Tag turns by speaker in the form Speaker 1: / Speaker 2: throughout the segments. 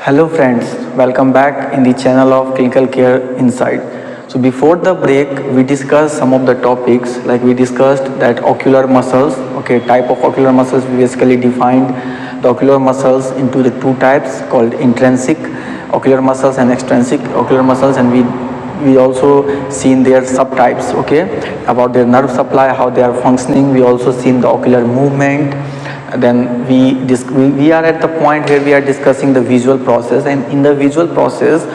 Speaker 1: Hello friends, welcome back in the channel of Clinical Care Insight. So before the break, we discussed some of the topics, like we discussed that ocular muscles, okay, type of ocular muscles. We basically defined the ocular muscles into the two types called intrinsic ocular muscles and extrinsic ocular muscles, and we also seen their subtypes, okay, about their nerve supply, how they are functioning. We also seen the ocular movement. Then we are at the point where we are discussing the visual process, and in the visual process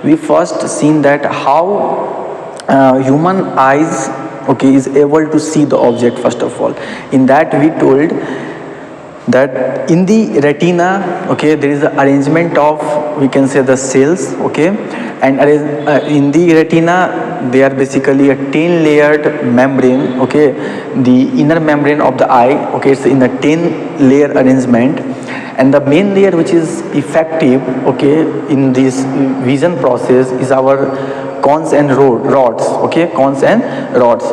Speaker 1: we first seen that how human eyes, okay, is able to see the object. First of all, in that we told that in the retina, okay, there is an arrangement of, we can say, the cells, okay, and in the retina they are basically a 10 layered membrane, okay, the inner membrane of the eye, okay, it's in a 10 layer arrangement, and the main layer which is effective, okay, in this vision process is our cones and rods, okay, cones and rods.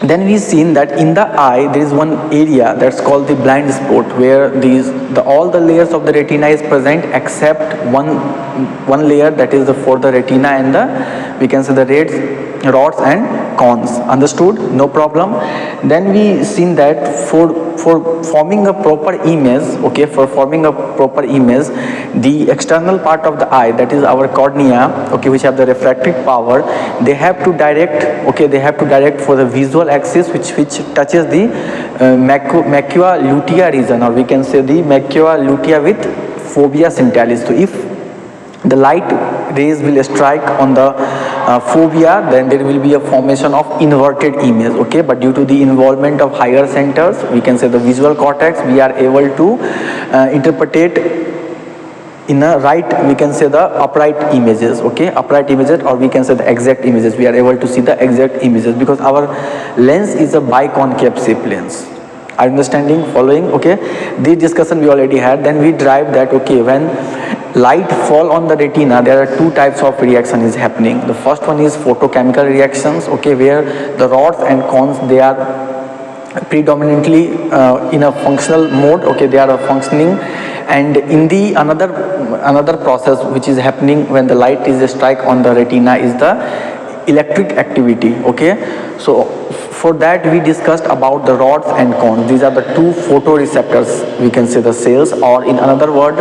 Speaker 1: Then we seen that in the eye there is one area that's called the blind spot, where all the layers of the retina is present except one layer, that is for the retina and the, we can say, the rods and cones. Understood? No problem. Then we seen that for forming a proper image, okay, for forming a proper image, the external part of the eye, that is our cornea, okay, which have the refractive power, they have to direct, okay, they have to direct for the visual axis which touches the macula lutea region, or we can say the macula lutea with fovea centralis. So if the light rays will strike on the fovea, then there will be a formation of inverted image, okay, but due to the involvement of higher centers, we can say the visual cortex, we are able to interpret in a right, we can say, the upright images, okay, upright images, or we can say the exact images. We are able to see the exact images because our lens is a biconcave shape lens. Are you understanding, following? Okay, this discussion we already had. Then we drive that, okay, when light fall on the retina, there are two types of reaction is happening. The first one is photochemical reactions, okay, where the rods and cones, they are predominantly in a functional mode, okay, they are functioning. And in the another process which is happening when the light is strike on the retina is the electric activity, okay. So for that we discussed about the rods and cones. These are the two photoreceptors, we can say, the cells, or in another word,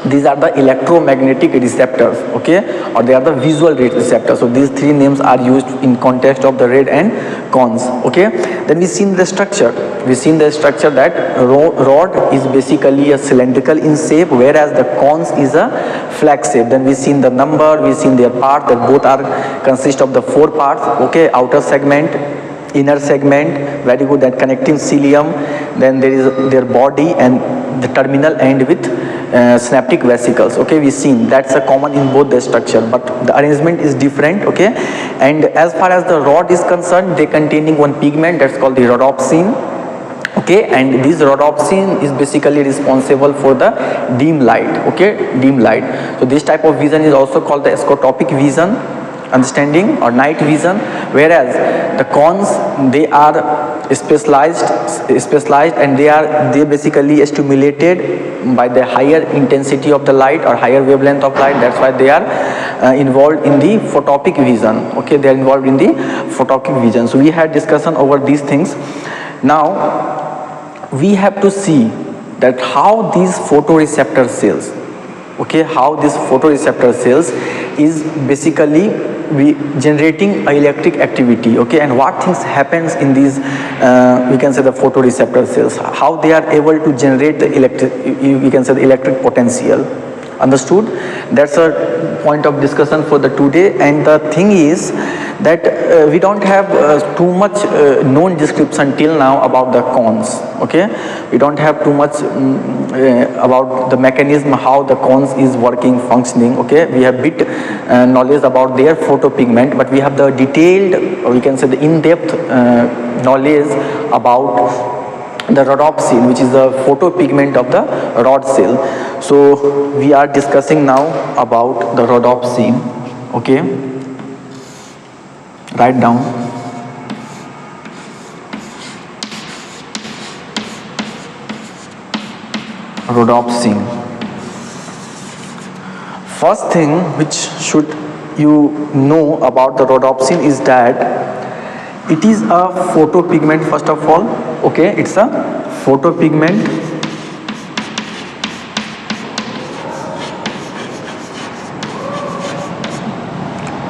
Speaker 1: these are the electromagnetic receptors, okay, or they are the visual receptors. So these three names are used in context of the red and cones, okay. Then we seen the structure. We seen the structure that rod is basically a cylindrical in shape, whereas the cones is a flag shape. Then we seen the number, we seen their part, that both are consist of the four parts, okay, outer segment, inner segment, very good, that connecting cilium, then there is their body, and the terminal end with synaptic vesicles, okay. We seen that's a common in both the structure, but the arrangement is different, okay. And as far as the rod is concerned, they containing one pigment that's called the rhodopsin, okay, and this rhodopsin is basically responsible for the dim light, okay, dim light. So this type of vision is also called the scotopic vision, understanding, or night vision, whereas the cones, they are specialized, and they basically stimulated by the higher intensity of the light or higher wavelength of light. That's why they are involved in the photopic vision, okay, they are involved in the photopic vision. So we had discussion over these things. Now we have to see that how these photoreceptor cells, okay, how this photoreceptor cells is basically generating electric activity, okay, and what things happens in these we can say the photoreceptor cells, how they are able to generate the electric, we can say, the electric potential. Understood? That's a point of discussion for the today. And the thing is that we don't have too much known description till now about the cones, okay. We don't have too much about the mechanism, how the cones is working, functioning, okay. We have bit knowledge about their photopigment, but we have the detailed, or we can say the in-depth knowledge about the rhodopsin, which is the photopigment of the rod cell. So we are discussing now about the rhodopsin, okay. Write down. Rhodopsin. First thing which should you know about the rhodopsin is that it is a photopigment. First of all, okay, it's a photopigment.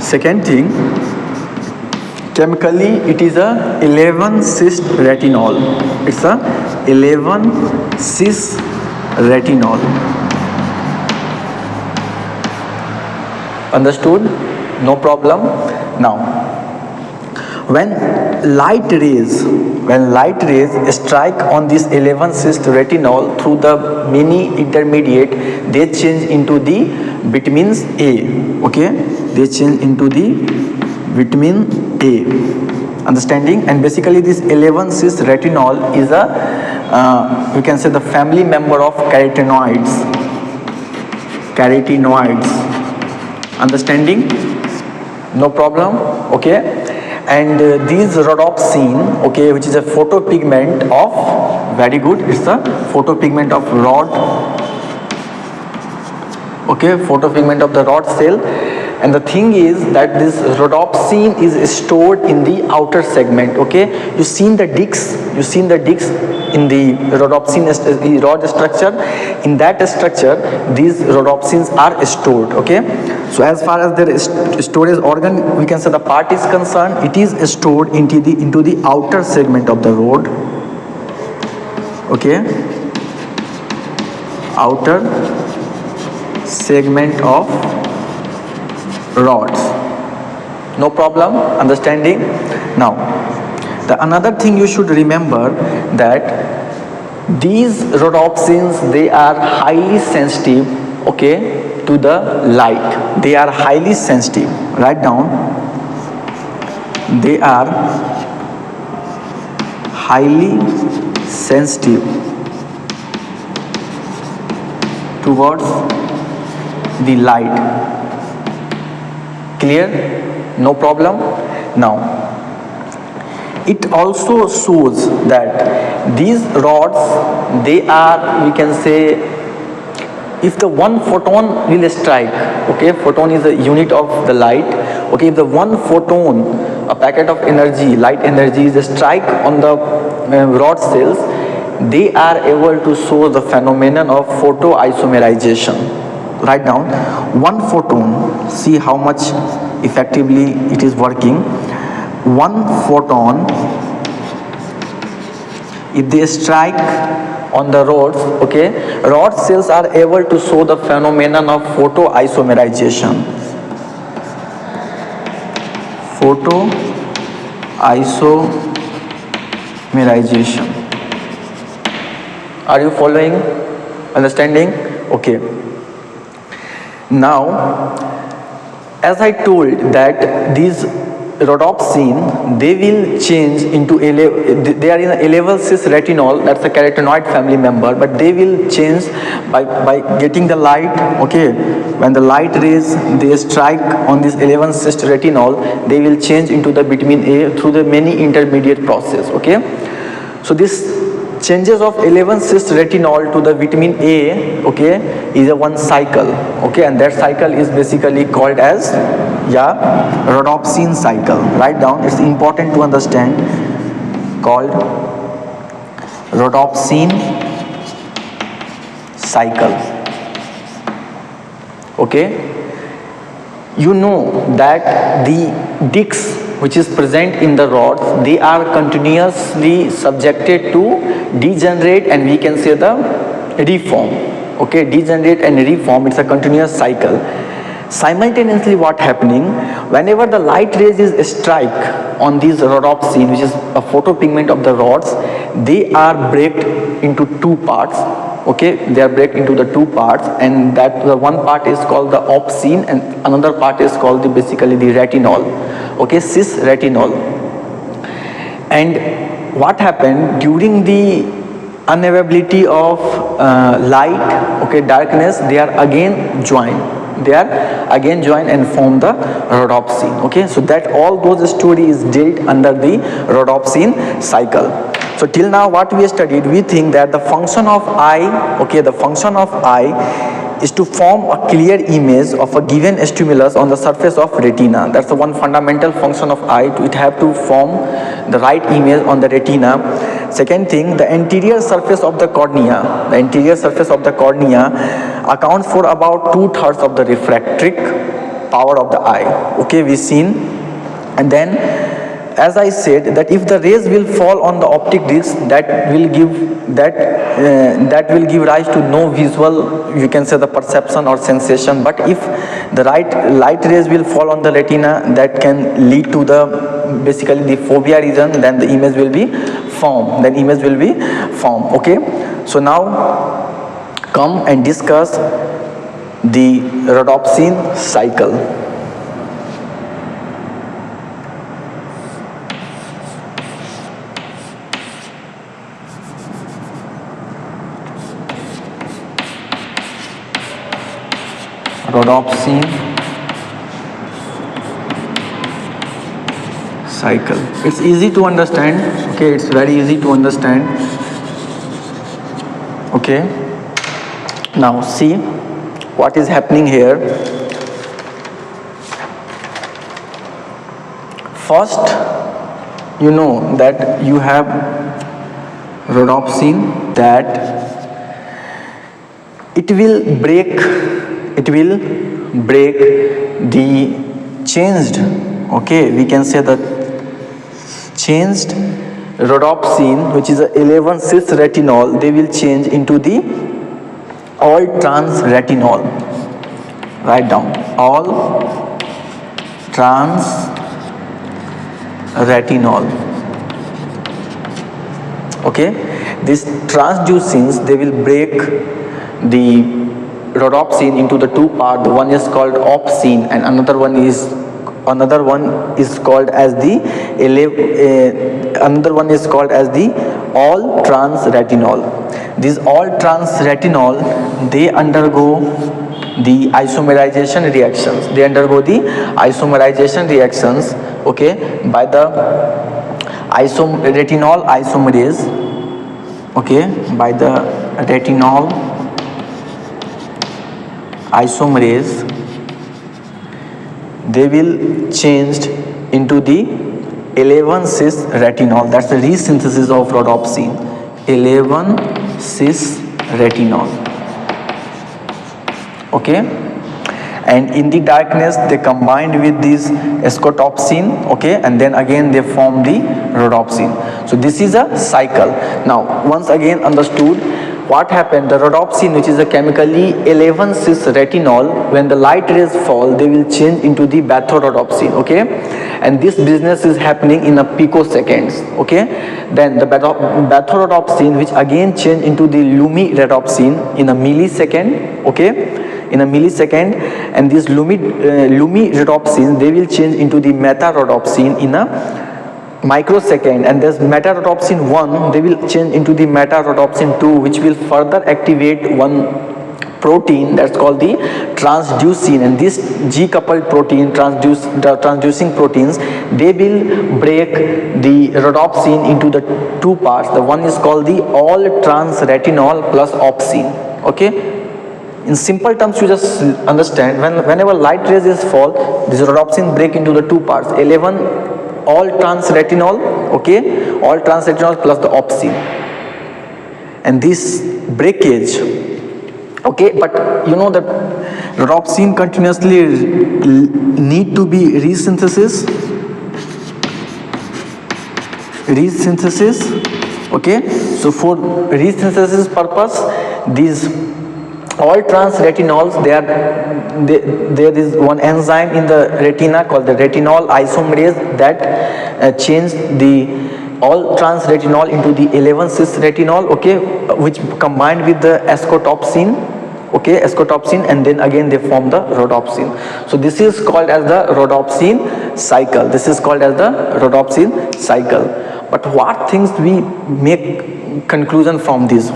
Speaker 1: Second thing, chemically it is a 11 cis retinol. It's a 11 cis retinol. Understood? No problem. Now, when light rays strike on this 11 cis retinol through the many intermediate, they change into the vitamins A. Okay, they change into the vitamin A. Understanding? And basically this 11 cis retinol is a you can say the family member of carotenoids. Understanding? No problem. Okay, and these rhodopsin, okay, which is a photopigment of, very good, it's a photopigment of rod, okay, photopigment of the rod cell. And the thing is that this rhodopsin is stored in the outer segment. Okay, you seen the discs in the rhodopsin rod structure. In that structure these rhodopsins are stored. Okay, so as far as their storage organ, we can say the part is concerned, it is stored into the outer segment of the rod. Okay, outer segment of rods. No problem. Understanding? Now, the another thing you should remember that these rhodopsins, they are highly sensitive, okay, to the light. They are highly sensitive. Write down. They are highly sensitive towards the light. Clear? No problem. Now, it also shows that these rods, they are, we can say, if the one photon will strike, okay, photon is a unit of the light, okay, if the one photon, a packet of energy, light energy, is a strike on the rod cells, they are able to show the phenomenon of photoisomerization. Write down, one photon, see how much effectively it is working. One photon, if they strike on the rods, okay, rod cells are able to show the phenomenon of photoisomerization. Photoisomerization. Are you following? Understanding? Okay. Now, as I told that these rhodopsin, they will change into, they are in a 11 cis retinol, that's a carotenoid family member, but they will change by getting the light, okay, when the light rays, they strike on this 11 cis retinol, they will change into the vitamin A through the many intermediate process, okay. So this changes of 11 cis retinol to the vitamin A, okay, is a one cycle, okay, and that cycle is basically called as, yeah, rhodopsin cycle. Write down, it's important to understand, called rhodopsin cycle. Okay, you know that the discs which is present in the rods, they are continuously subjected to degenerate, and we can say the reform. Okay, degenerate and reform, it's a continuous cycle. Simultaneously, what happening, whenever the light rays is strike on these rhodopsin, which is a photopigment of the rods, they are break into two parts. Okay, they are break into the two parts, and that the one part is called the opsin and another part is called basically the retinol. Okay, cis retinol. And what happened during the unavailability of light, okay, darkness, they are again joined. They are again joined and form the rhodopsin. Okay, so that all those story is dealt under the rhodopsin cycle. So till now what we studied, we think that the function of eye, okay, the function of eye is to form a clear image of a given stimulus on the surface of retina. That's the one fundamental function of eye. It have to form the right image on the retina. Second thing, the anterior surface of the cornea. The anterior surface of the cornea accounts for about 2/3 of the refractive power of the eye. Okay, we've seen. And then, as I said, that if the rays will fall on the optic disc, that will give rise to no visual, you can say, the perception or sensation. But if the light rays will fall on the retina, that can lead to the basically the fovea region. Then the image will be formed. Okay. So now come and discuss the rhodopsin cycle. Rhodopsin cycle. It's easy to understand. Okay, it's very easy to understand. Okay. Now see what is happening here. First, you know that you have rhodopsin, that it will break the changed, okay, we can say the changed rhodopsin, which is a 11-cis retinol. They will change into the all trans retinol. Write down all trans retinol. Okay, these transducins, they will break the rhodopsin into the two parts. One is called opsin and another one is called as the all trans retinol. These all trans retinol, they undergo the isomerization reactions. Okay, by the retinol isomerase. Okay, by the retinol isomerase, they will changed into the 11-cis retinol. That's the resynthesis of rhodopsin. 11-cis retinol. Okay, and in the darkness they combined with this scotopsin. Okay, and then again they form the rhodopsin. So this is a cycle. Now once again understood what happened. The rhodopsin, which is a chemically 11-cis retinol, when the light rays fall, they will change into the batho-rhodopsin. Okay, and this business is happening in a picoseconds. Okay, then the batho-rhodopsin, which again change into the lumi-rhodopsin in a millisecond. Okay, in a millisecond, and these lumi-rhodopsin, they will change into the meta-rhodopsin in a microsecond, and this meta-rhodopsin 1, they will change into the meta-rhodopsin 2, which will further activate one protein that's called the transducin. And this G-coupled protein, transducing proteins, they will break the rhodopsin into the two parts. The one is called the all trans retinol plus opsin. Okay, in simple terms, you just understand, whenever light rays is fall, this rhodopsin break into the two parts. 11 all trans retinol, okay, all trans retinol plus the opsin, and this breakage, okay, but you know that rhodopsin continuously need to be resynthesis, okay. So for resynthesis purpose, these all trans retinols, there is one enzyme in the retina called the retinol isomerase that change the all trans retinol into the 11-cis retinol, okay, which combined with the scotopsin, okay, scotopsin, and then again they form the rhodopsin. So this is called as the rhodopsin cycle. But what things we make conclusion from this?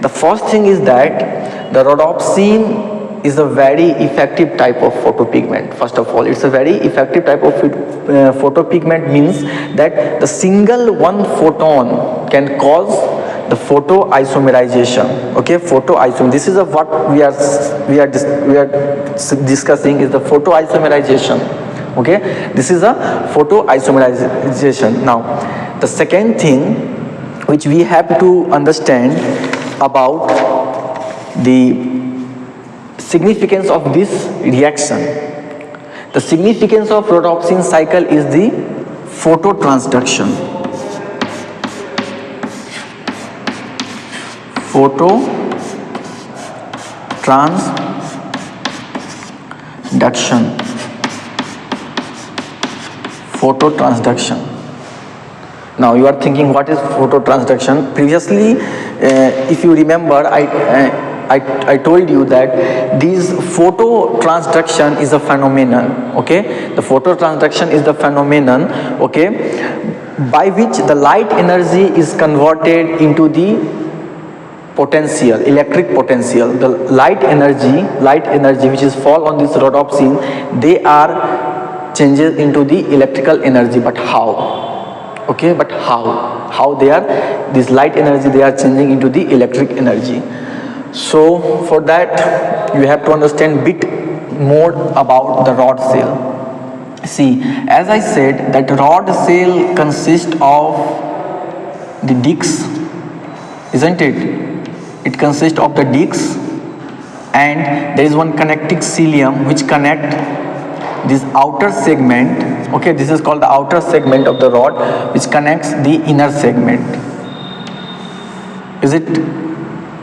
Speaker 1: The first thing is that the rhodopsin is a very effective type of photopigment. First of all, it's a very effective type of photopigment, means that the single one photon can cause the photoisomerization. Okay, photoisomer. This is what we are discussing is the photoisomerization. Okay, this is a photoisomerization. Now, the second thing which we have to understand about the significance of this reaction. The significance of rhodopsin cycle is the phototransduction. Phototransduction. Now you are thinking, what is phototransduction? Previously, if you remember, I told you that this phototransduction is a phenomenon. Okay, the phototransduction is the phenomenon. Okay, by which the light energy is converted into the potential, electric potential. The light energy which is fall on this rhodopsin, they are changes into the electrical energy. But how? Okay, but how they are, this light energy, they are changing into the electric energy. So for that you have to understand bit more about the rod cell. See, as I said, that rod cell consists of the discs, isn't it? It consists of the discs, and there is one connecting cilium which connect this outer segment. Okay, this is called the outer segment of the rod, which connects the inner segment. Is it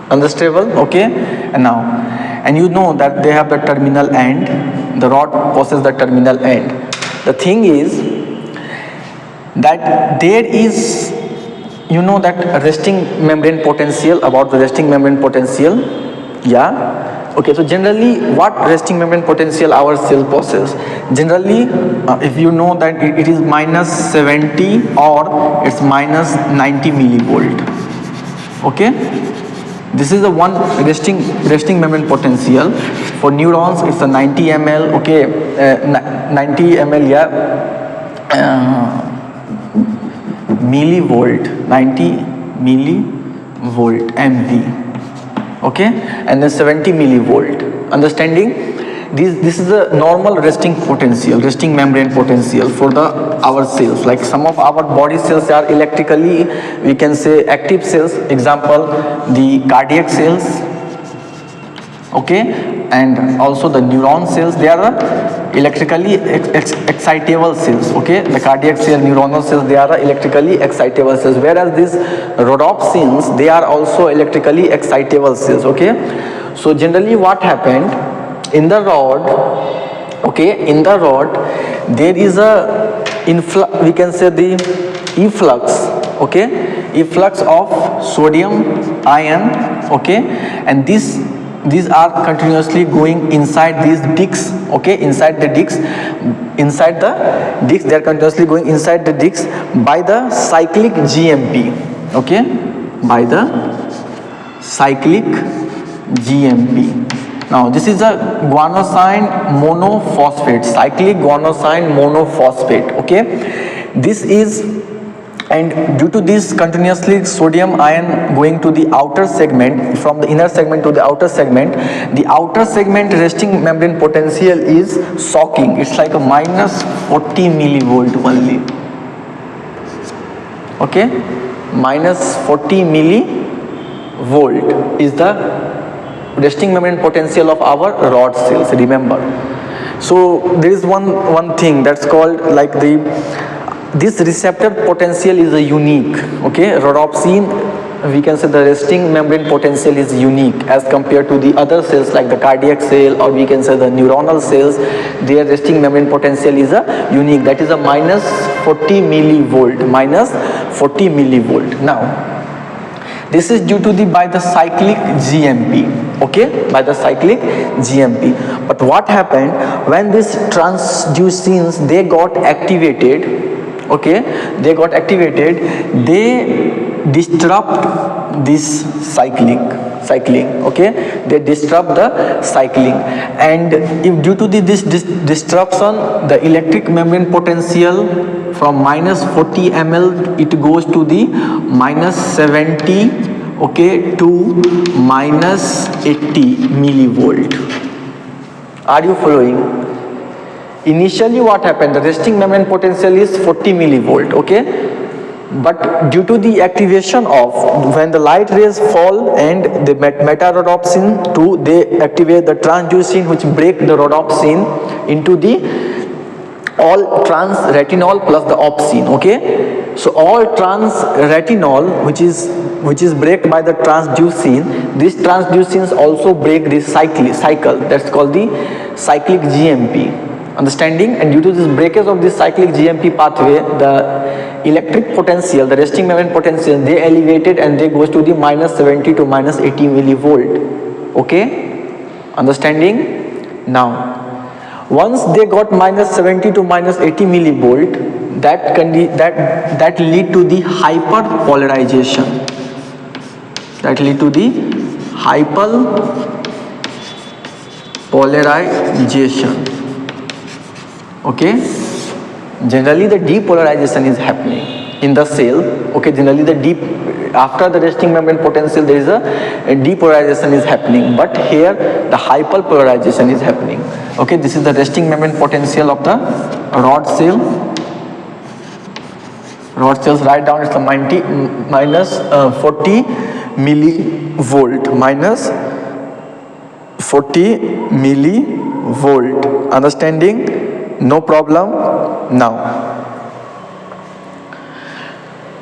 Speaker 1: understandable? Okay, and you know that they have the terminal end. The rod possesses the terminal end. The thing is that there is, you know, that resting membrane potential, about the resting membrane potential. Yeah. Okay, so generally what resting membrane potential our cell possesses? Generally, if you know that it is minus 70 or it's minus 90 millivolt. Okay, this is the one resting membrane potential. For neurons it's a 90 ml. Okay, 90 ml, yeah, millivolt, 90 millivolt MV. Okay, and then 70 millivolt. Understanding? This is the normal resting membrane potential for our cells. Like some of our body cells are electrically, we can say, active cells. Example, the cardiac cells. Okay, and also the neuron cells, they are electrically excitable cells. Okay, the cardiac cell, neuronal cells, they are electrically excitable cells, whereas these rhodopsins, they are also electrically excitable cells. Okay, so generally what happened in the rod, okay, in the rod there is a influx, we can say the efflux. Okay, efflux of sodium ion. Okay, and these are continuously going inside these discs. Okay, inside the discs they are continuously going inside the discs by the cyclic GMP. Okay, by the cyclic GMP. Now this is a guanosine monophosphate, cyclic guanosine monophosphate. Okay, this is, and due to this continuously sodium ion going to the outer segment, from the inner segment to the outer segment, the outer segment resting membrane potential is shocking. It's like a minus 40 millivolt only. Okay, minus 40 millivolt is the resting membrane potential of our rod cells, remember. So there is one thing that's called like this receptor potential is a unique. Okay, rhodopsin, we can say the resting membrane potential is unique as compared to the other cells like the cardiac cell, or we can say the neuronal cells. Their resting membrane potential is a unique, that is a minus 40 millivolt, minus 40 millivolt. Now this is due to by the cyclic GMP. Okay, by the cyclic GMP. But what happened when these transducins, they got activated? Okay, they got activated, they disrupt this cycling. Okay, they disrupt the cycling, and if due to this disruption, the electric membrane potential from minus 40 ml it goes to the minus 70 okay, to minus 80 millivolt. Are you following? Initially what happened, the resting membrane potential is 40 millivolt, okay, but due to the activation of, when the light rays fall and the meta-rhodopsin 2, they activate the transducin which break the rhodopsin into the all trans retinol plus the opsin, okay. So all trans retinol which is break by the transducin, these transducins also break this cycle, that's called the cyclic GMP. Understanding? And due to this breakage of this cyclic GMP pathway, the electric potential, the resting membrane potential, they elevated and they goes to the minus 70 to minus 80 millivolt. Okay? Understanding? Now, once they got minus 70 to minus 80 millivolt, that lead to the hyperpolarization. That lead to the hyperpolarization. Okay, generally the depolarization is happening in the cell. Okay, generally after the resting membrane potential there is a depolarization is happening, but here the hyperpolarization is happening. Okay, this is the resting membrane potential of the rod cell. Rod cells, write down, it's the minus 40 millivolt, minus 40 millivolt. Understanding? No problem. Now,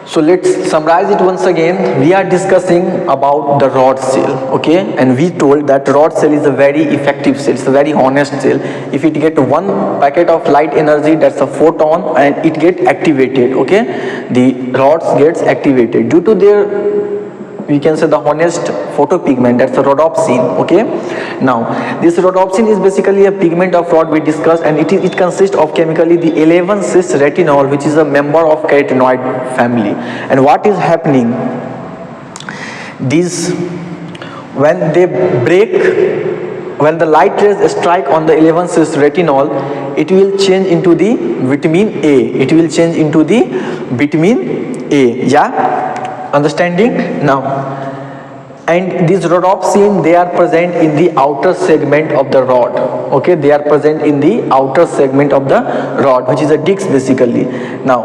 Speaker 1: so let's summarize it once again. We are discussing about the rod cell, okay, and we told that rod cell is a very effective cell, it's a very honest cell. If it get one packet of light energy, that's a photon, and it get activated, okay, the rods gets activated due to their, we can say, the honest photopigment, that's the rhodopsin. Okay, now this rhodopsin is basically a pigment of rod we discussed, and it consists of chemically the 11 cis retinol, which is a member of carotenoid family. And what is happening, these, when they break, when the light rays strike on the 11 cis retinol, it will change into the vitamin A, it will change into the vitamin A. Yeah, understanding? Now, and these rhodopsin, they are present in the outer segment of the rod. Okay, they are present in the outer segment of the rod, which is a disc basically. Now,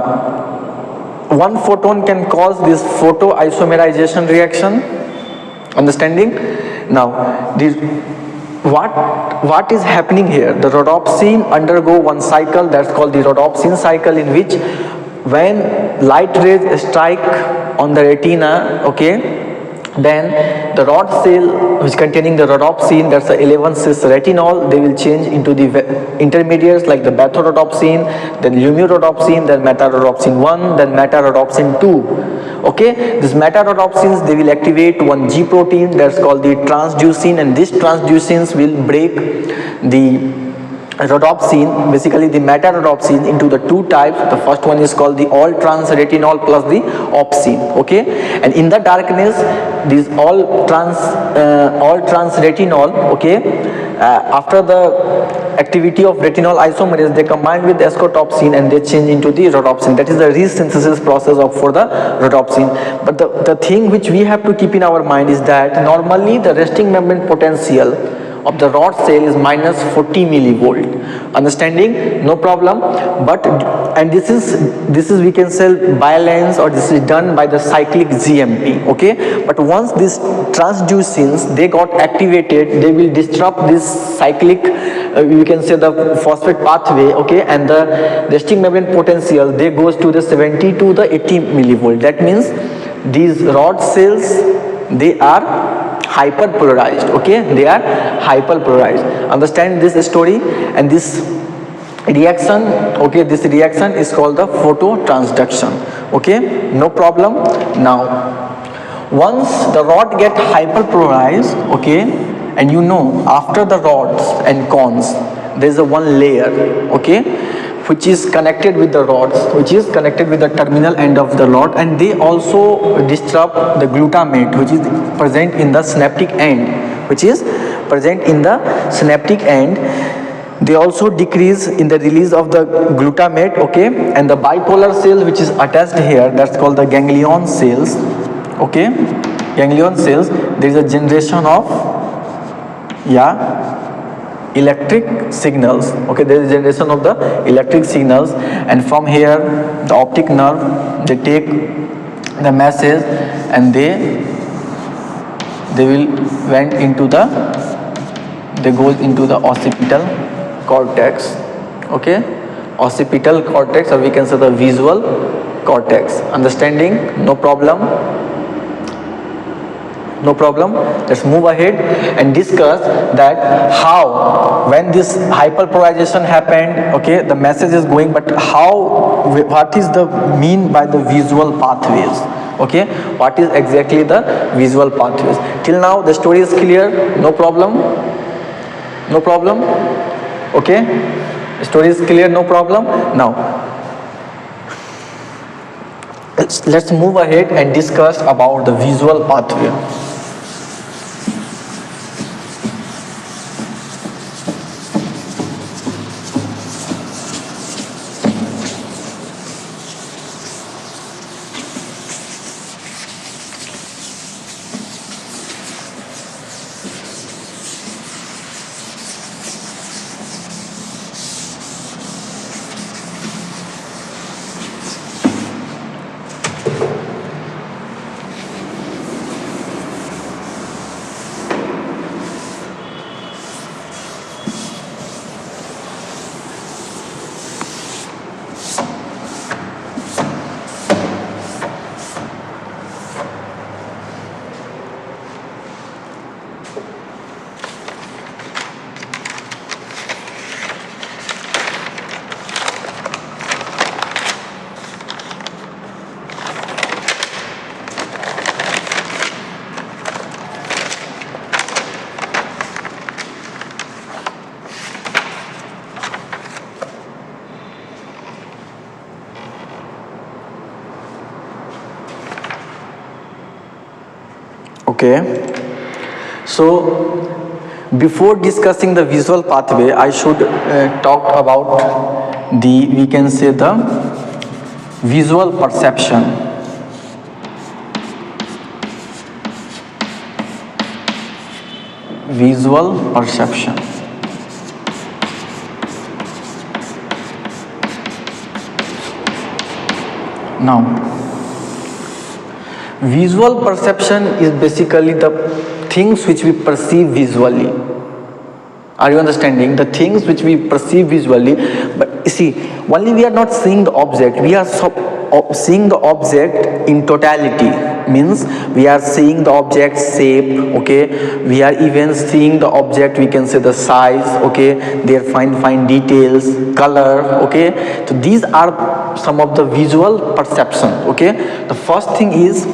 Speaker 1: one photon can cause this photoisomerization reaction. Understanding? Now, what is happening here? The rhodopsin undergo one cycle, that's called the rhodopsin cycle, in which when light rays strike on the retina, okay, then the rod cell which containing the rhodopsin, that's the 11 cis retinol, they will change into the intermediates like the beta-rhodopsin, then lumio-rhodopsin, then meta-rhodopsin 1, then meta-rhodopsin 2. Okay, these meta-rhodopsins, they will activate one G protein, that's called the transducin, and these transducins will break the rhodopsin, basically the meta-rhodopsin, into the two types. The first one is called the all trans retinol plus the opsin. Okay, and in the darkness, these all trans retinol, okay, after the activity of retinol isomerase, they combine with the ascotopsin and they change into the rhodopsin. That is the resynthesis process for the rhodopsin. But the thing which we have to keep in our mind is that normally the resting membrane potential of the rod cell is minus 40 millivolt. Understanding? No problem. But, and this is we can say bivalence, or this is done by the cyclic GMP. Okay, but once these transducins, they got activated, they will disrupt this cyclic, we can say the phosphate pathway. Okay, and the resting membrane potential, they goes to the 70 to the 80 millivolt. That means these rod cells, they are hyperpolarized. Okay, they are hyperpolarized. Understand this story? And this reaction, okay, this reaction is called the phototransduction. Okay, no problem. Now, once the rod get hyperpolarized, okay, and you know, after the rods and cones, there is a one layer, okay, which is connected with the rods, which is connected with the terminal end of the rod, and they also disrupt the glutamate, which is present in the synaptic end, They also decrease in the release of the glutamate, okay, and the bipolar cell which is attached here, that's called the ganglion cells, okay. ganglion cells, there is a generation of electric signals. Okay, there is generation of the electric signals, and from here the optic nerve, they take the message and they will went into the, they goes into the occipital cortex. Okay, occipital cortex, or we can say the visual cortex. Understanding? No problem. No problem. Let's move ahead and discuss that how, when this hyperpolarization happened, okay, the message is going, but how, what is the mean by the visual pathways? Okay, what is exactly the visual pathways? Till now the story is clear. No problem. No problem. Okay, the story is clear. No problem. Now let's move ahead and discuss about the visual pathway. Okay, so before discussing the visual pathway, I should talk about the, we can say, the visual perception. Visual perception. Now, visual perception is basically the things which we perceive visually. Are you understanding? The things which we perceive visually, but you see, only we are not seeing the object, we are seeing the object in totality. Means we are seeing the object shape, okay, we are even seeing the object, we can say the size, okay, their fine details, color, okay. So these are some of the visual perception. Okay, the first thing is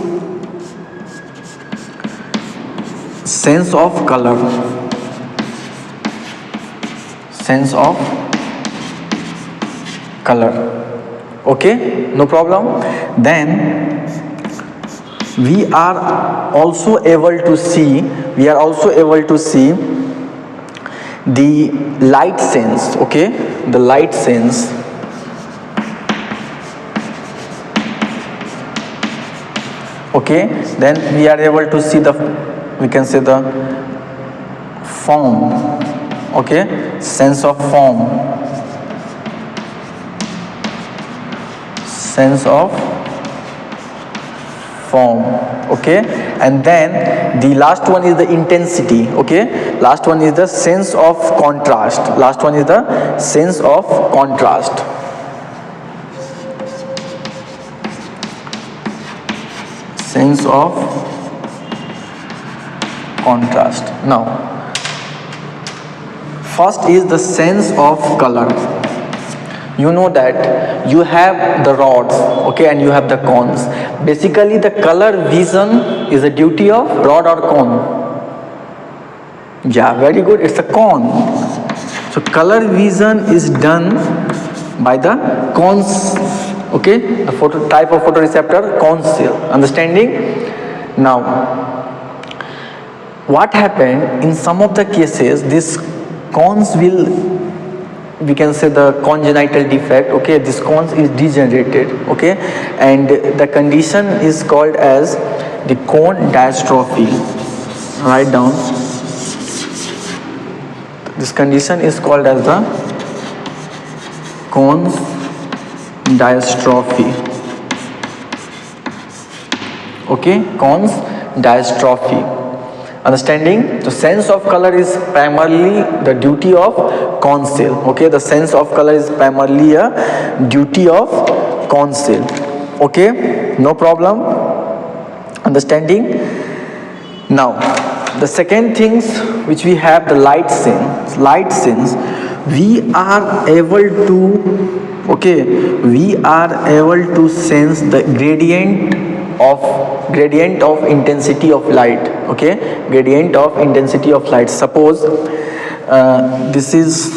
Speaker 1: sense of color. Sense of color. Okay, no problem. Then we are also able to see, the light sense. Okay, the light sense. Okay, then we are able to see the, we can say the form. Okay, sense of form. Sense of form. Okay, and then the last one is the intensity. Okay, last one is the sense of contrast. Last one is the sense of contrast. Sense of contrast. Now, first is the sense of color. You know that you have the rods, okay, and you have the cones. Basically the color vision is a duty of rod or cone. Yeah, very good, it's a cone. So color vision is done by the cones. Okay, the type of photoreceptor, cone cell. Understanding? Now, what happened in some of the cases, these cones will we can say the congenital defect, okay, this cons is degenerated, okay, and the condition is called as the cone dystrophy. Write down, this condition is called as the cone dystrophy, okay, cones dystrophy. Understanding? The sense of color is primarily the duty of cone cell, okay, the sense of color is primarily a duty of cone cell, okay, no problem. Understanding? Now the second things which we have, the light sense. Light sense, we are able to, okay, we are able to sense the gradient of intensity of light, okay, gradient of intensity of light. Suppose this is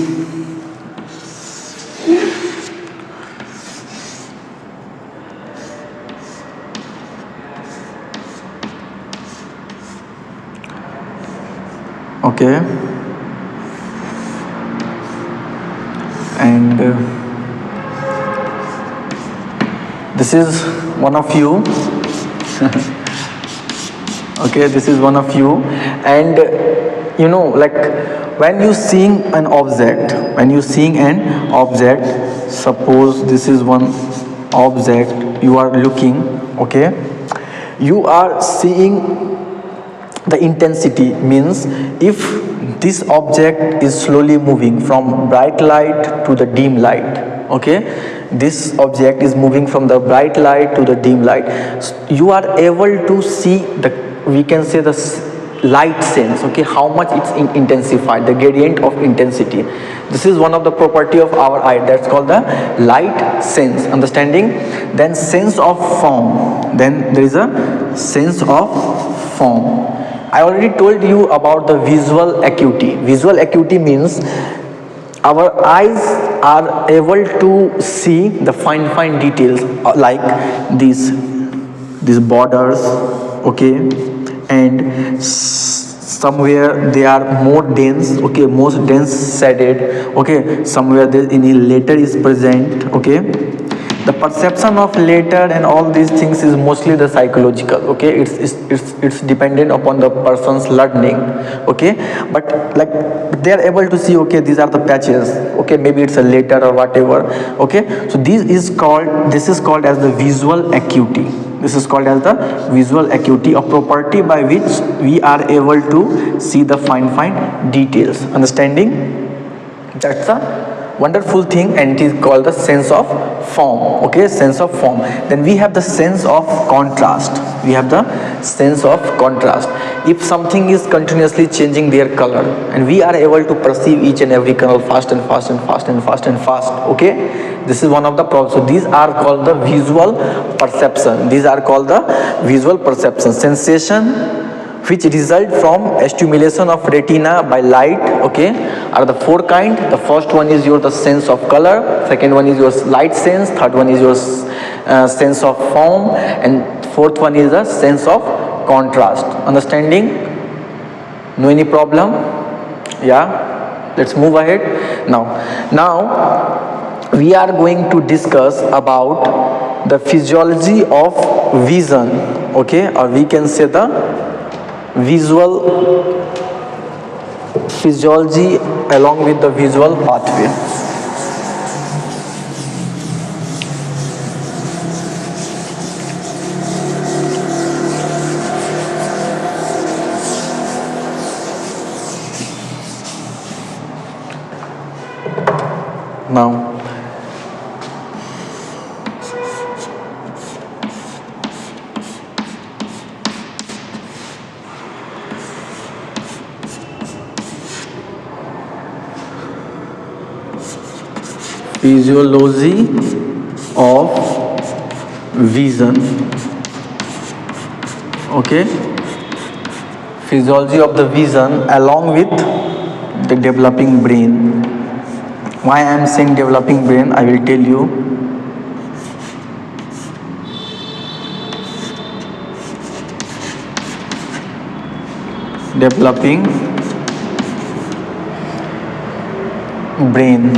Speaker 1: okay, and this is one of you okay, this is one of you, and you know, like when you seeing an object, suppose this is one object you are looking, okay, you are seeing the intensity, means if this object is slowly moving from bright light to the dim light, okay, this object is moving from the bright light to the dim light, you are able to see the, we can say, the light sense, okay, how much it's intensified, the gradient of intensity. This is one of the property of our eye, that's called the light sense. Understanding? Then sense of form, then there is a sense of form. I already told you about the visual acuity. Visual acuity means our eyes are able to see the fine details, like these borders, okay, and somewhere they are more dense, okay, most dense shaded, okay, somewhere there any letter is present, okay. The perception of letter and all these things is mostly the psychological, okay, it's dependent upon the person's learning, okay, but like they are able to see, okay, these are the patches, okay, maybe it's a letter or whatever, okay. So this is called as the visual acuity. This is called as the visual acuity, a property by which we are able to see the fine details. Understanding? That's a wonderful thing, and it is called the sense of form, okay, sense of form. Then we have the sense of contrast. If something is continuously changing their color, and we are able to perceive each and every color fast, okay, this is one of the problems. So these are called the visual perception. Sensation which result from stimulation of retina by light, okay, are the four kind. The first one is the sense of color, second one is your light sense, third one is your sense of form, and fourth one is the sense of contrast. Understanding? No any problem? Yeah, let's move ahead. Now we are going to discuss about the physiology of vision, okay, or we can say the visual physiology along with the visual pathway. Now physiology of vision, okay, physiology of the vision along with the developing brain. Why I am saying developing brain, I will tell you. Developing brain.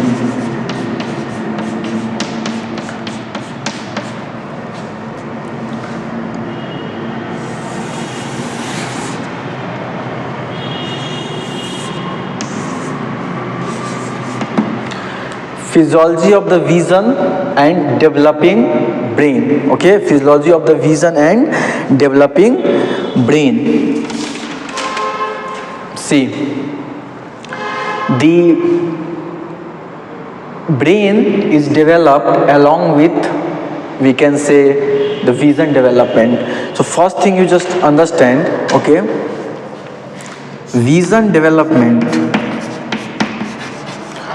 Speaker 1: Physiology of the vision and developing brain. Okay, physiology of the vision and developing brain. See, the brain is developed along with, we can say, the vision development. So first thing you just understand, okay, vision development,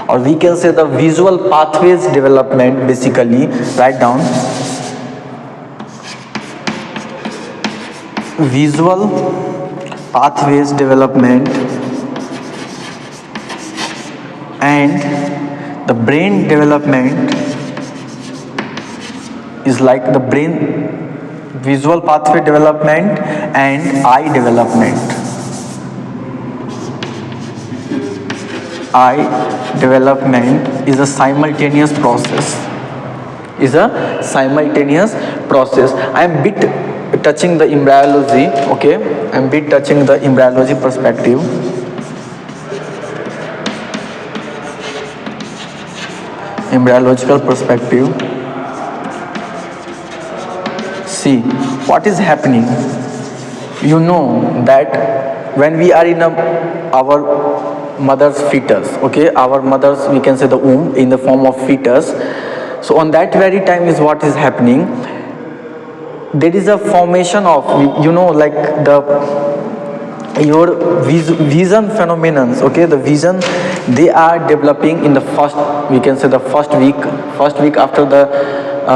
Speaker 1: or we can say the visual pathways development, basically write down visual pathways development and the brain development is like the brain visual pathway development and eye development. Eye development is a simultaneous process. I am bit touching the embryology, okay? I am bit touching the embryology perspective. Embryological perspective. See, what is happening? You know that when we are in our mother's fetus, okay, our mother's, we can say, the womb in the form of fetus, so on that very time is what is happening, there is a formation of, you know, like your vision phenomena, okay, the vision, they are developing in the first, we can say, the first week after the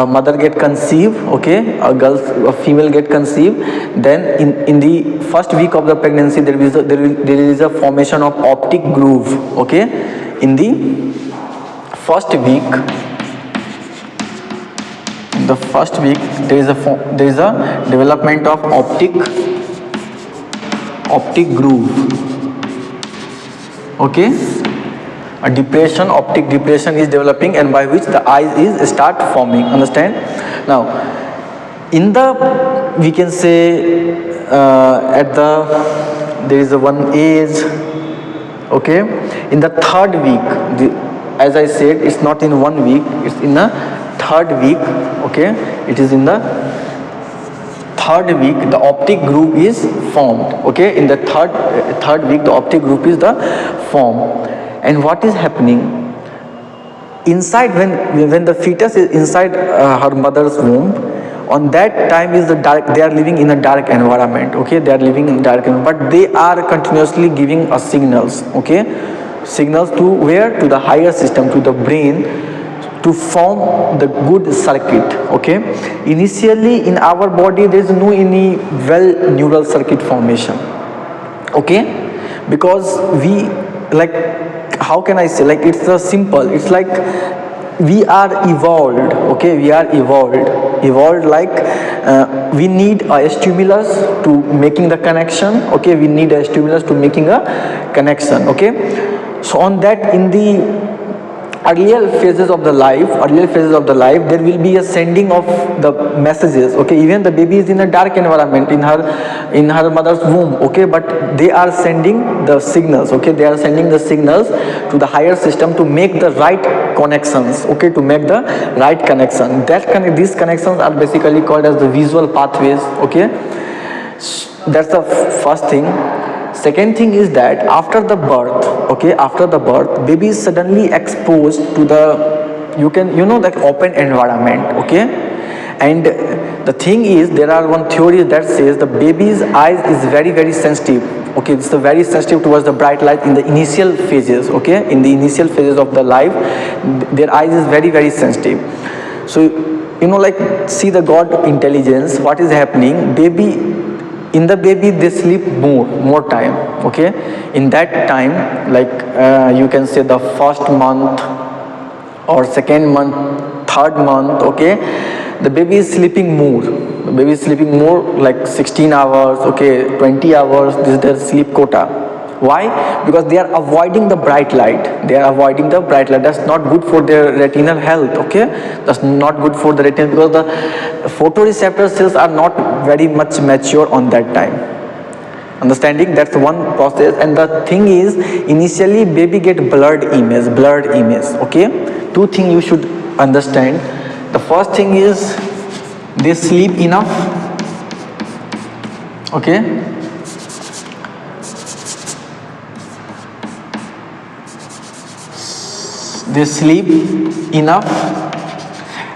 Speaker 1: mother get conceived, okay, a female get conceived. Then in the first week of the pregnancy there is a formation of optic groove, okay. In the first week there is a development of optic groove, okay. Optic depression is developing, and by which the eyes is start forming, understand. Now in the, we can say, there is a one age, okay, in the third week, as I said, it's not in 1 week, it's in the third week, okay, it is in the third week the optic groove is formed, okay. In the third week the optic groove is the form. And what is happening inside, when the fetus is inside her mother's womb, on that time is the dark, they are living in a dark environment, okay, they are living in dark environment, but they are continuously giving us signals, okay, signals to where, to the higher system, to the brain, to form the good circuit, okay. Initially in our body there is no any well neural circuit formation, okay, because we, like, how can I say, like, it's a simple, it's like we are evolved, okay, we are evolved like we need a stimulus to making the connection, okay, we need a stimulus to making a connection, okay. So on that, in the earlier phases of the life, there will be a sending of the messages, okay. Even the baby is in a dark environment in her mother's womb, okay, but they are sending the signals, okay, they are sending the signals to the higher system to make the right connections, okay, to make the right connection. These connections are basically called as the visual pathways, okay. That's the first thing. Second thing is that after the birth, okay, baby is suddenly exposed to the, you know, like open environment, okay. And the thing is, there are one theory that says the baby's eyes is very, very sensitive, okay, it's very sensitive towards the bright light in the initial phases, okay, in the initial phases of the life, their eyes is very, very sensitive. So, you know, like, see the God intelligence, what is happening, in the baby they sleep more time, okay. In that time, like, you can say the first month or second month, third month, okay, the baby is sleeping more, like 16 hours, okay, 20 hours, this is their sleep quota, Why? Because they are avoiding the bright light. They are avoiding the bright light. That's not good for their retinal health. Okay, that's not good for the retina, because the photoreceptor cells are not very much mature on that time. Understanding? That's one process. And the thing is, initially baby get blurred image. Okay, two things you should understand. The first thing is they sleep enough. Okay, they sleep enough.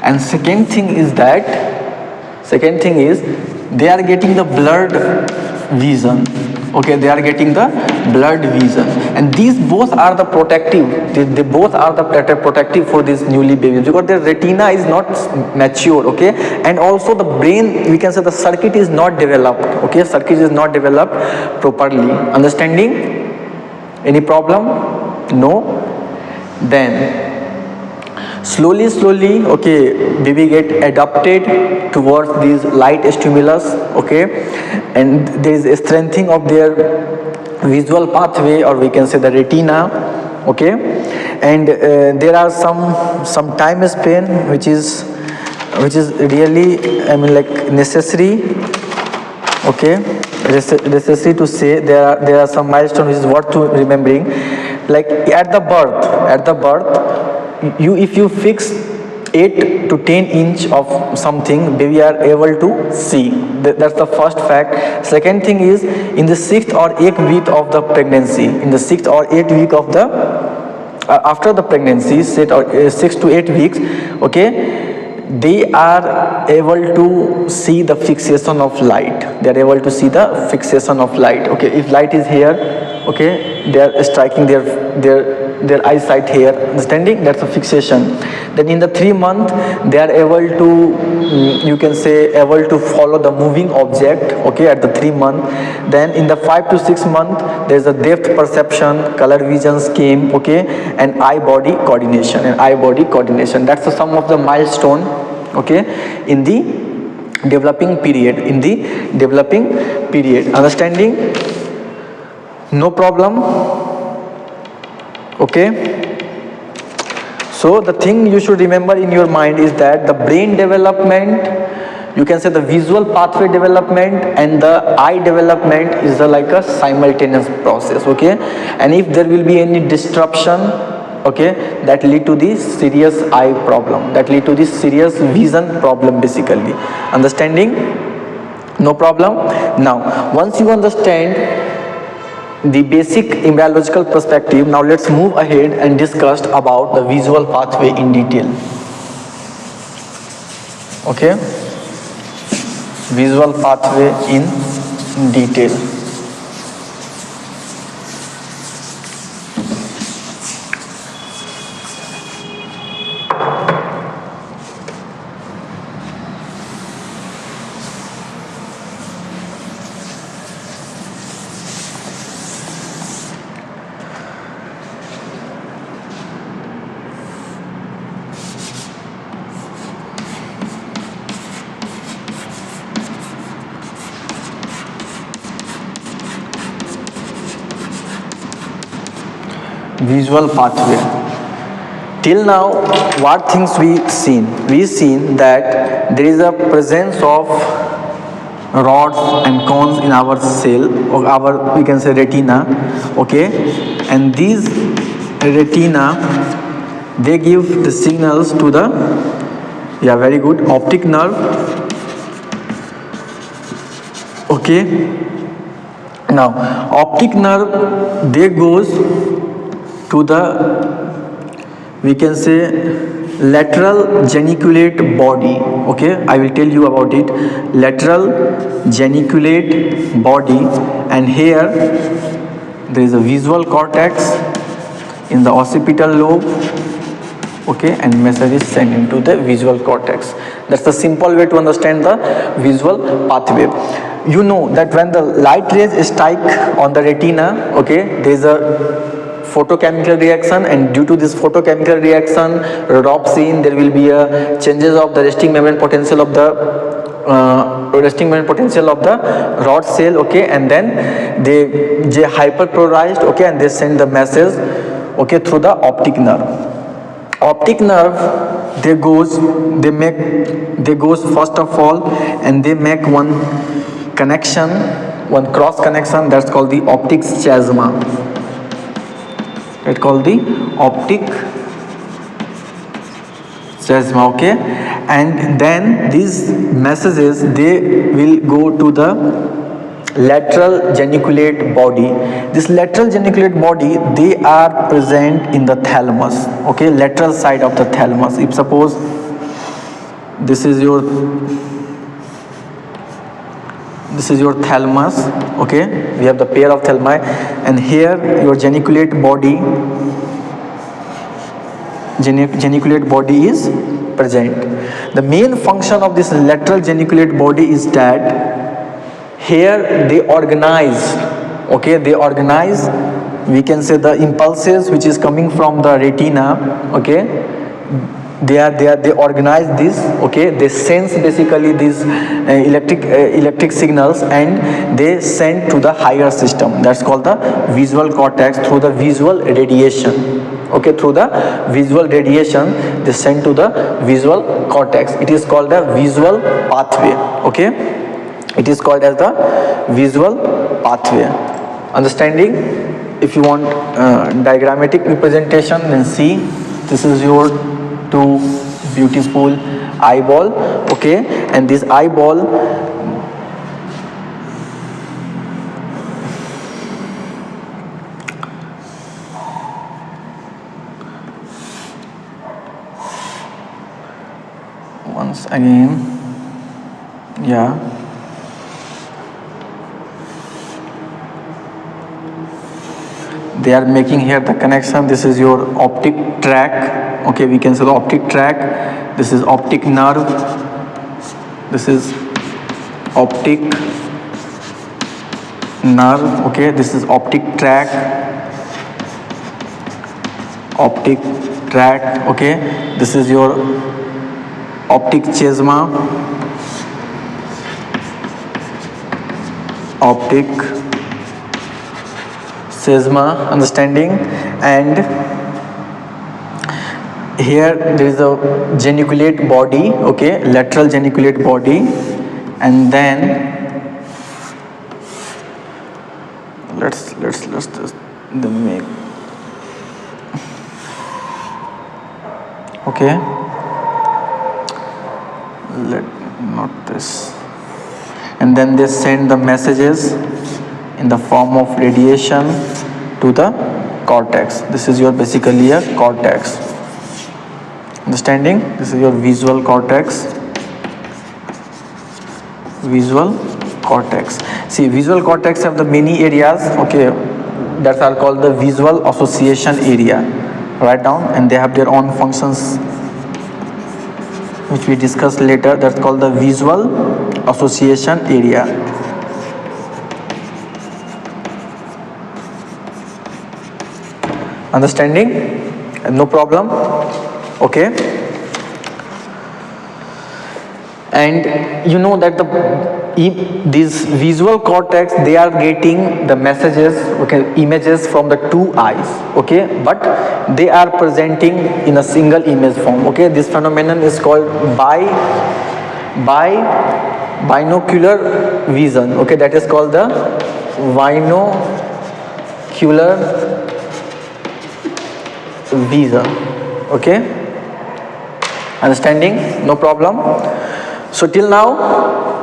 Speaker 1: And second thing is they are getting the blurred vision. Okay, they are getting the blurred vision, and these both are the protective. They both are the protective for these newly babies, because their retina is not mature. Okay, and also the brain, we can say the circuit is not developed. Okay, circuit is not developed properly. Understanding? Any problem? No? Then slowly, okay, baby get adapted towards these light stimulus. Okay, and there is a strengthening of their visual pathway, or we can say the retina. Okay, and there are some time span which is really, I mean, like necessary. Okay, necessary to say. There are some milestones which is worth to remembering. Like at the birth, if you fix 8 to 10 inch of something, baby are able to see. That's the first fact. Second thing is, in the 6th or 8th week of the pregnancy, of the after the pregnancy, 6 to 8 weeks, okay, they are able to see the fixation of light. They are able to see the fixation of light. Okay, if light is here, okay, they are striking their eyesight here. Understanding? That's a fixation. Then in the 3 month, they are able to, you can say, able to follow the moving object. Okay, at the 3 month. Then in the 5 to 6 month, there is a depth perception, color vision scheme. Okay, and eye body coordination. That's the sum of the milestone. Okay, in the developing period. Understanding? No problem? Okay, so the thing you should remember in your mind is that the brain development, you can say the visual pathway development and the eye development is like a simultaneous process. Okay, and if there will be any disruption, okay, that lead to the serious eye problem, that lead to the serious vision problem basically. Understanding? No problem? Now once you understand the basic embryological perspective, now let's move ahead and discuss about the visual pathway in detail. Okay, visual pathway in detail. Visual pathway. Till now, what things we seen that there is a presence of rods and cones in our cell, or our, we can say, retina. Okay, and these retina, they give the signals to the, yeah, very good, optic nerve. Okay, now optic nerve, they goes to the, we can say, lateral geniculate body. Okay, I will tell you about it. Lateral geniculate body, and here there is a visual cortex in the occipital lobe. Okay, and message is sent into the visual cortex. That's the simple way to understand the visual pathway. You know that when the light rays strike on the retina, okay, there is a photochemical reaction, and due to this photochemical reaction, rhodopsin, there will be a changes of the resting membrane potential of the resting membrane potential of the rod cell, okay, and then they hyperpolarized, okay, and they send the message, okay, through the optic nerve. Optic nerve, they goes first of all, and they make one connection, one cross connection, that's called the optic chiasma. That's called the optic chiasma, okay, and then these messages, they will go to the lateral geniculate body. This lateral geniculate body, they are present in the thalamus, okay, lateral side of the thalamus. If suppose this is your thalamus, okay, we have the pair of thalami, and here your geniculate body is present. The main function of this lateral geniculate body is that here they organize, okay, we can say the impulses which is coming from the retina, okay, they organize this, okay, they sense basically these electric signals, and they send to the higher system, that's called the visual cortex, through the visual radiation, okay, through the visual radiation they send to the visual cortex. It is called the visual pathway, okay, it is called as the visual pathway. Understanding? If you want diagrammatic representation, then see, this is your two beautiful eyeball, okay, and this eyeball, once again, yeah, they are making here the connection. This is your optic tract, okay, we can say the optic tract. This is optic nerve, this is optic nerve, okay, this is optic tract, okay, this is your optic chiasma, optic chiasma, understanding, and here there is a geniculate body, okay, lateral geniculate body, and then let's just make, okay, not this, and then they send the messages in the form of radiation to the cortex. This is your basically a cortex. Understanding? This is your visual cortex. Visual cortex. See, visual cortex have the many areas, okay, that are called the visual association area. Write down, and they have their own functions, which we discuss later. That's called the visual association area. Understanding? No problem, okay. And you know that these visual cortex, they are getting the messages, okay, images from the two eyes, okay, but they are presenting in a single image form, okay. This phenomenon is called binocular vision, okay, that is called the binocular vision, okay. Understanding? No problem. So till now,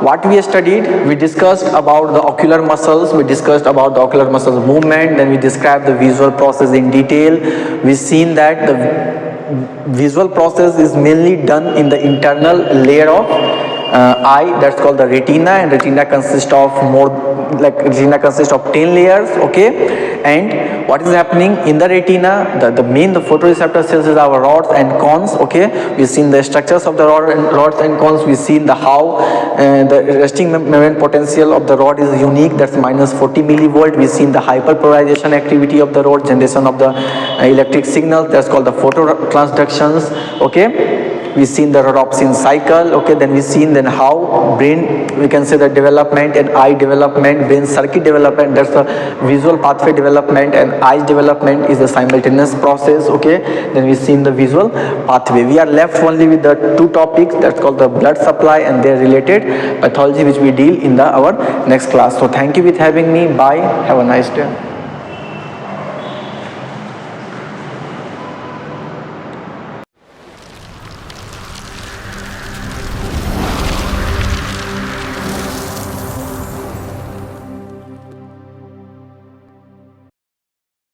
Speaker 1: what we studied, we discussed about the ocular muscles, we discussed about the ocular muscles movement, then we described the visual process in detail. We've seen that the visual process is mainly done in the internal layer of eye, that's called the retina, and retina consists of 10 layers, okay. And what is happening in the retina, the photoreceptor cells is our rods and cones, okay. We've seen the structures of the rods and cones. We've seen how the resting membrane potential of the rod is unique, that's minus 40 millivolt. We've seen the hyperpolarization activity of the rod, generation of the electric signals, that's called the phototransductions, okay. we seen the rhodopsin cycle, okay, then we seen then how brain, we can say the development and eye development, brain circuit development, that's the visual pathway development, and eyes development is the simultaneous process, okay. Then we seen the visual pathway. We are left only with the two topics, that's called the blood supply and their related pathology, which we deal in our next class. So thank you with having me. Bye, have a nice day.